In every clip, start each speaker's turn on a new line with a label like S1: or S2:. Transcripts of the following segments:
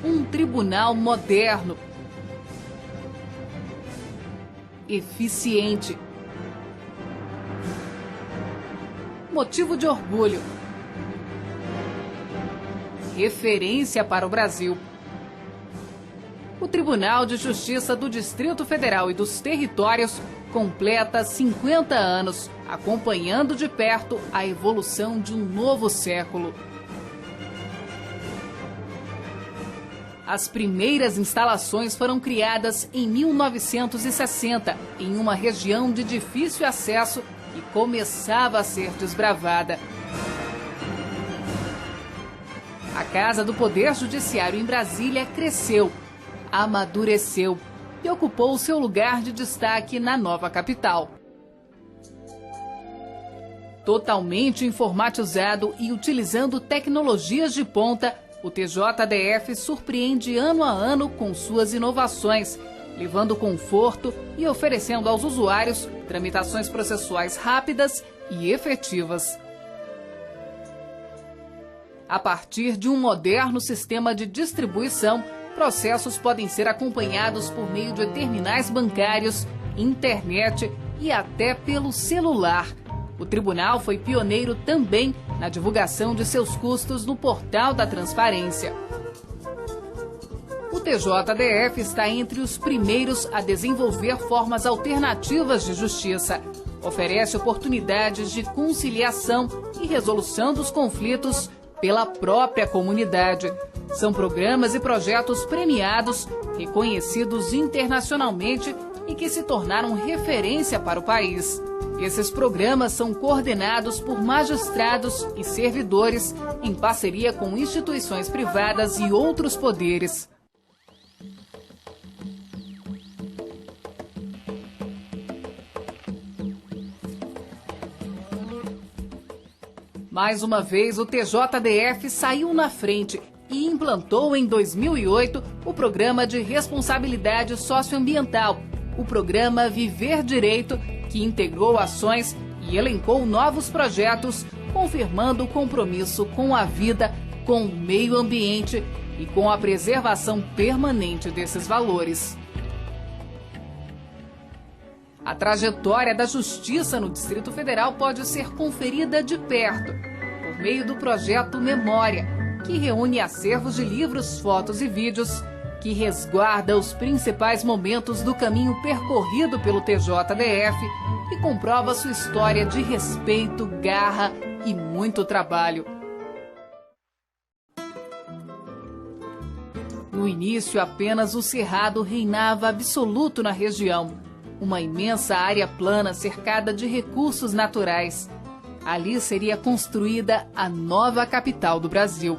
S1: Um tribunal moderno, eficiente, motivo de orgulho, referência para o Brasil. O Tribunal de Justiça do Distrito Federal e dos Territórios completa 50 anos, acompanhando de perto a evolução de um novo século. As primeiras instalações foram criadas em 1960, em uma região de difícil acesso e começava a ser desbravada. A Casa do Poder Judiciário em Brasília cresceu, amadureceu e ocupou seu lugar de destaque na nova capital. Totalmente informatizado e utilizando tecnologias de ponta, o TJDF surpreende ano a ano com suas inovações, levando conforto e oferecendo aos usuários tramitações processuais rápidas e efetivas. A partir de um moderno sistema de distribuição, processos podem ser acompanhados por meio de terminais bancários, internet e até pelo celular. O tribunal foi pioneiro também na divulgação de seus custos no Portal da Transparência. O TJDF está entre os primeiros a desenvolver formas alternativas de justiça. Oferece oportunidades de conciliação e resolução dos conflitos pela própria comunidade. São programas e projetos premiados, reconhecidos internacionalmente e que se tornaram referência para o país. Esses programas são coordenados por magistrados e servidores em parceria com instituições privadas e outros poderes. Mais uma vez, o TJDF saiu na frente e implantou em 2008 o Programa de Responsabilidade Socioambiental, o Programa Viver Direito, que integrou ações e elencou novos projetos, confirmando o compromisso com a vida, com o meio ambiente e com a preservação permanente desses valores. A trajetória da justiça no Distrito Federal pode ser conferida de perto, por meio do projeto Memória, que reúne acervos de livros, fotos e vídeos, que resguarda os principais momentos do caminho percorrido pelo TJDF e comprova sua história de respeito, garra e muito trabalho. No início, apenas o Cerrado reinava absoluto na região, uma imensa área plana cercada de recursos naturais. Ali seria construída a nova capital do Brasil.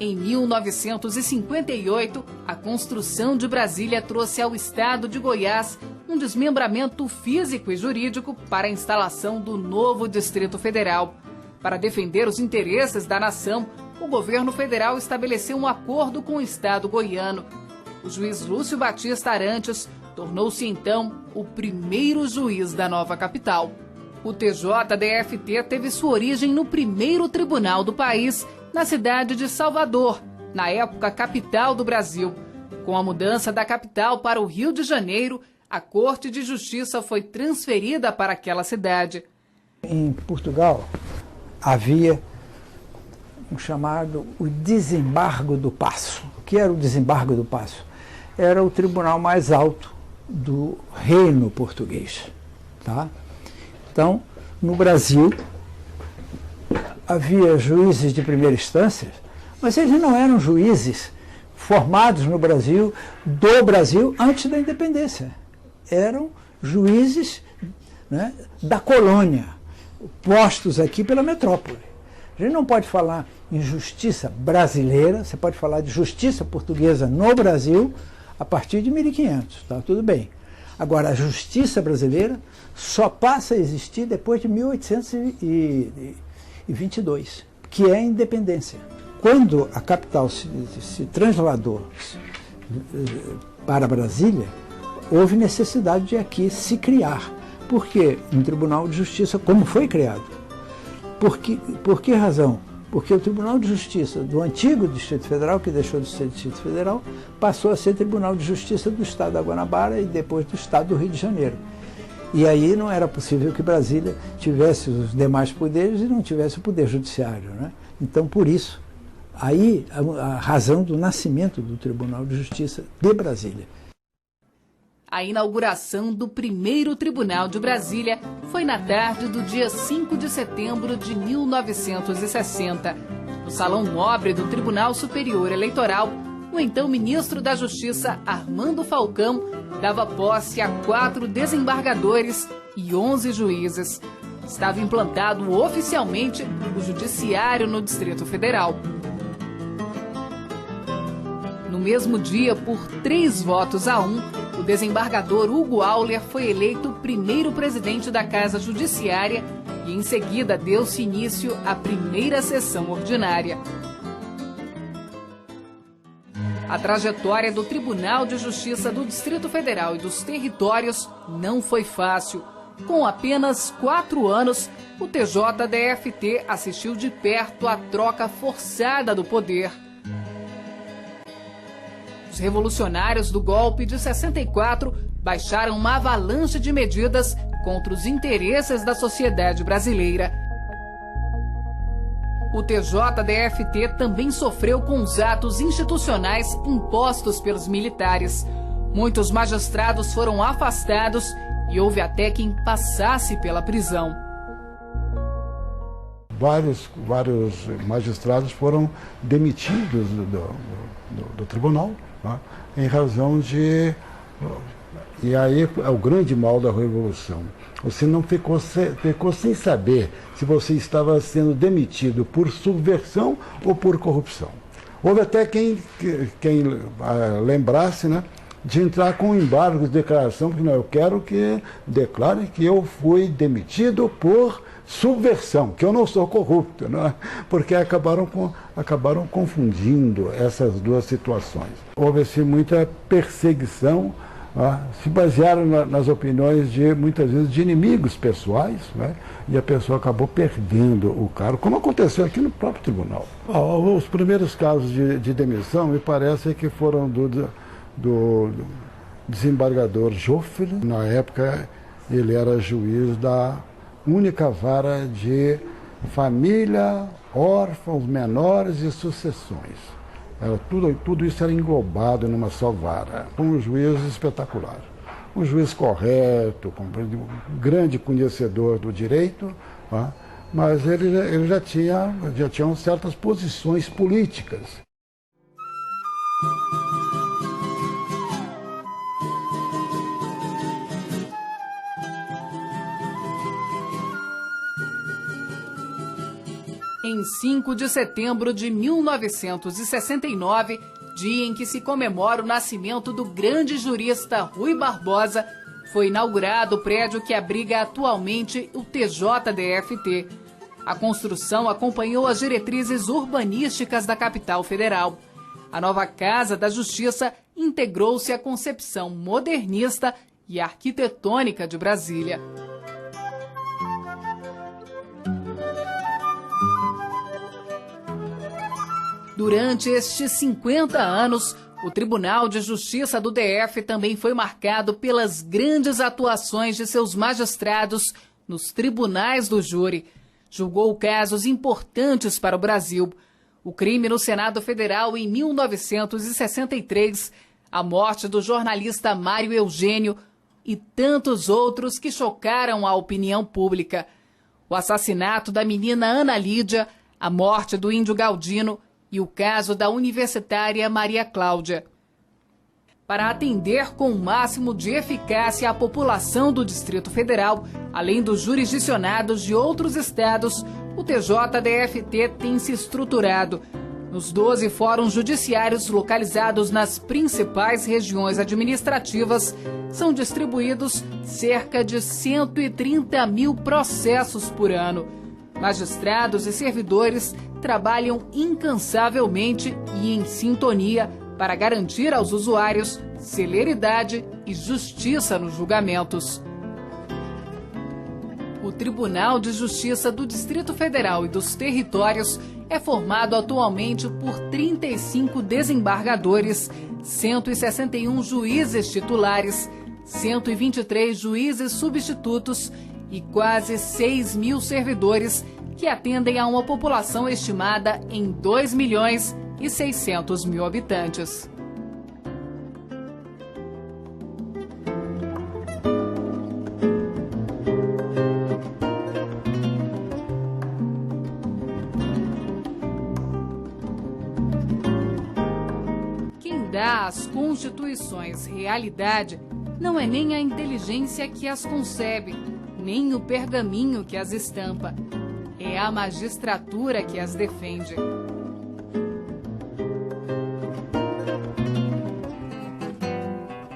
S1: Em 1958, a construção de Brasília trouxe ao estado de Goiás um desmembramento físico e jurídico para a instalação do novo Distrito Federal. Para defender os interesses da nação, o governo federal estabeleceu um acordo com o estado goiano. O juiz Lúcio Batista Arantes tornou-se então o primeiro juiz da nova capital. O TJDFT teve sua origem no primeiro tribunal do país, na cidade de Salvador, na época capital do Brasil. Com a mudança da capital para o Rio de Janeiro, a Corte de Justiça foi transferida para aquela cidade.
S2: Em Portugal, havia um chamado o Desembargo do Paço. O que era o Desembargo do Paço? Era o tribunal mais alto do reino português. Tá? Então, no Brasil, havia juízes de primeira instância, mas eles não eram juízes formados no Brasil, do Brasil, antes da independência. Eram juízes, né, da colônia, postos aqui pela metrópole. A gente não pode falar em justiça brasileira, você pode falar de justiça portuguesa no Brasil a partir de 1500, tá? Tudo bem. Agora, a justiça brasileira só passa a existir depois de 1822, que é a independência. Quando a capital se trasladou para Brasília, houve necessidade de aqui se criar. Por quê? Um Tribunal de Justiça, como foi criado. Por que razão? porque o Tribunal de Justiça do antigo Distrito Federal, que deixou de ser Distrito Federal, passou a ser Tribunal de Justiça do Estado da Guanabara e depois do Estado do Rio de Janeiro. E aí não era possível que Brasília tivesse os demais poderes e não tivesse o poder judiciário, né? Então, por isso, aí a razão do nascimento do Tribunal de Justiça de Brasília.
S1: A inauguração do primeiro Tribunal de Brasília foi na tarde do dia 5 de setembro de 1960. No Salão Nobre do Tribunal Superior Eleitoral, o então ministro da Justiça, Armando Falcão, dava posse a 4 desembargadores e 11 juízes. Estava implantado oficialmente o Judiciário no Distrito Federal. No mesmo dia, por 3-1, o desembargador Hugo Auler foi eleito primeiro presidente da Casa Judiciária e, em seguida, deu-se início à primeira sessão ordinária. A trajetória do Tribunal de Justiça do Distrito Federal e dos Territórios não foi fácil. Com apenas 4 anos, o TJDFT assistiu de perto à troca forçada do poder. Os revolucionários do golpe de 64 baixaram uma avalanche de medidas contra os interesses da sociedade brasileira. O TJDFT também sofreu com os atos institucionais impostos pelos militares. Muitos magistrados foram afastados e houve até quem passasse pela prisão.
S3: Vários magistrados foram demitidos do tribunal, né, em razão de... E aí é o grande mal da Revolução. Você não ficou sem saber se você estava sendo demitido por subversão ou por corrupção. Houve até quem lembrasse, né, de entrar com embargo de declaração, porque não, eu quero que declare que eu fui demitido por subversão, que eu não sou corrupto, né? Porque acabaram confundindo essas duas situações. Houve-se muita perseguição, se basearam nas opiniões de, muitas vezes, de inimigos pessoais, né? E a pessoa acabou perdendo o cargo, como aconteceu aqui no próprio tribunal. Os primeiros casos de demissão, me parece que foram do desembargador Joffre. Na época, ele era juiz da única vara de família, órfãos, menores e sucessões. Tudo isso era englobado numa só vara. Um juiz espetacular. Um juiz correto, um grande conhecedor do direito, tá? Mas ele já tinha certas posições políticas.
S1: Em 5 de setembro de 1969, dia em que se comemora o nascimento do grande jurista Rui Barbosa, foi inaugurado o prédio que abriga atualmente o TJDFT. A construção acompanhou as diretrizes urbanísticas da capital federal. A nova Casa da Justiça integrou-se à concepção modernista e arquitetônica de Brasília. Durante estes 50 anos, o Tribunal de Justiça do DF também foi marcado pelas grandes atuações de seus magistrados nos tribunais do júri. Julgou casos importantes para o Brasil. O crime no Senado Federal em 1963, a morte do jornalista Mário Eugênio e tantos outros que chocaram a opinião pública. O assassinato da menina Ana Lídia, a morte do índio Galdino e o caso da universitária Maria Cláudia. Para atender com o máximo de eficácia a população do Distrito Federal, além dos jurisdicionados de outros estados, o TJDFT tem se estruturado. Nos 12 fóruns judiciários localizados nas principais regiões administrativas, são distribuídos cerca de 130 mil processos por ano. Magistrados e servidores trabalham incansavelmente e em sintonia para garantir aos usuários celeridade e justiça nos julgamentos. O Tribunal de Justiça do Distrito Federal e dos Territórios é formado atualmente por 35 desembargadores, 161 juízes titulares, 123 juízes substitutos e quase 6 mil servidores que atendem a uma população estimada em 2.600.000 habitantes. Quem dá às constituições realidade não é nem a inteligência que as concebe, nem o pergaminho que as estampa. É a magistratura que as defende.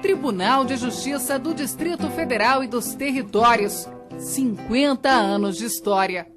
S1: Tribunal de Justiça do Distrito Federal e dos Territórios. 50 anos de história.